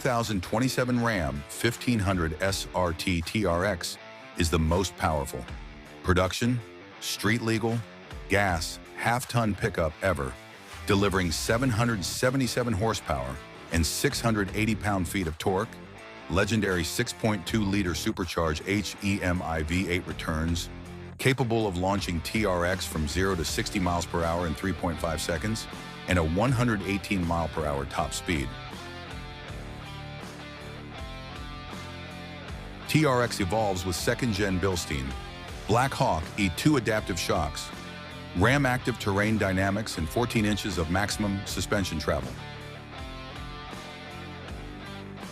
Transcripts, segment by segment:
2027 Ram 1500 SRT TRX is the most powerful. Production, street legal, gas, half-ton pickup ever, delivering 777 horsepower and 680 pound-feet of torque, legendary 6.2-liter supercharged HEMI V-8 returns, capable of launching TRX from 0 to 60 miles per hour in 3.5 seconds, and a 118 mile per hour top speed. TRX evolves with second-gen Bilstein Black Hawk E2 adaptive shocks, Ram active terrain dynamics, and 14 inches of maximum suspension travel.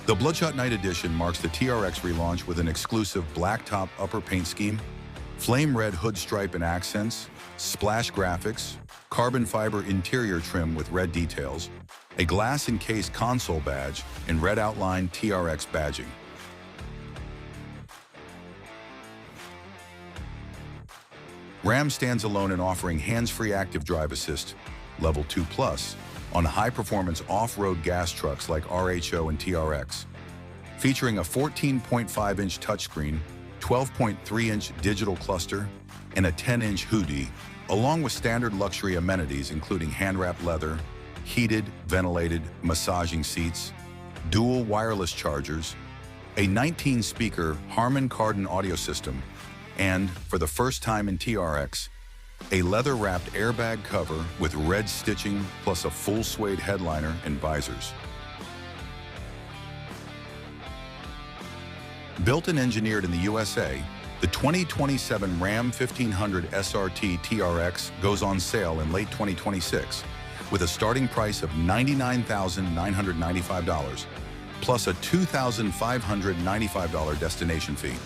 The Bloodshot Night Edition marks the TRX relaunch with an exclusive Blacktop upper paint scheme, flame red hood stripe and accents, splash graphics, carbon fiber interior trim with red details, a glass-encased console badge, and red outline TRX badging. Ram stands alone in offering hands-free active drive assist, Level 2+, on high-performance off-road gas trucks like RHO and TRX. Featuring a 14.5-inch touchscreen, 12.3-inch digital cluster, and a 10-inch hoodie, along with standard luxury amenities including hand-wrapped leather, heated, ventilated, massaging seats, dual wireless chargers, a 19-speaker Harman Kardon audio system, and, for the first time in TRX, a leather-wrapped airbag cover with red stitching plus a full suede headliner and visors. Built and engineered in the USA, the 2027 Ram 1500 SRT TRX goes on sale in late 2026 with a starting price of $99,995 plus a $2,595 destination fee.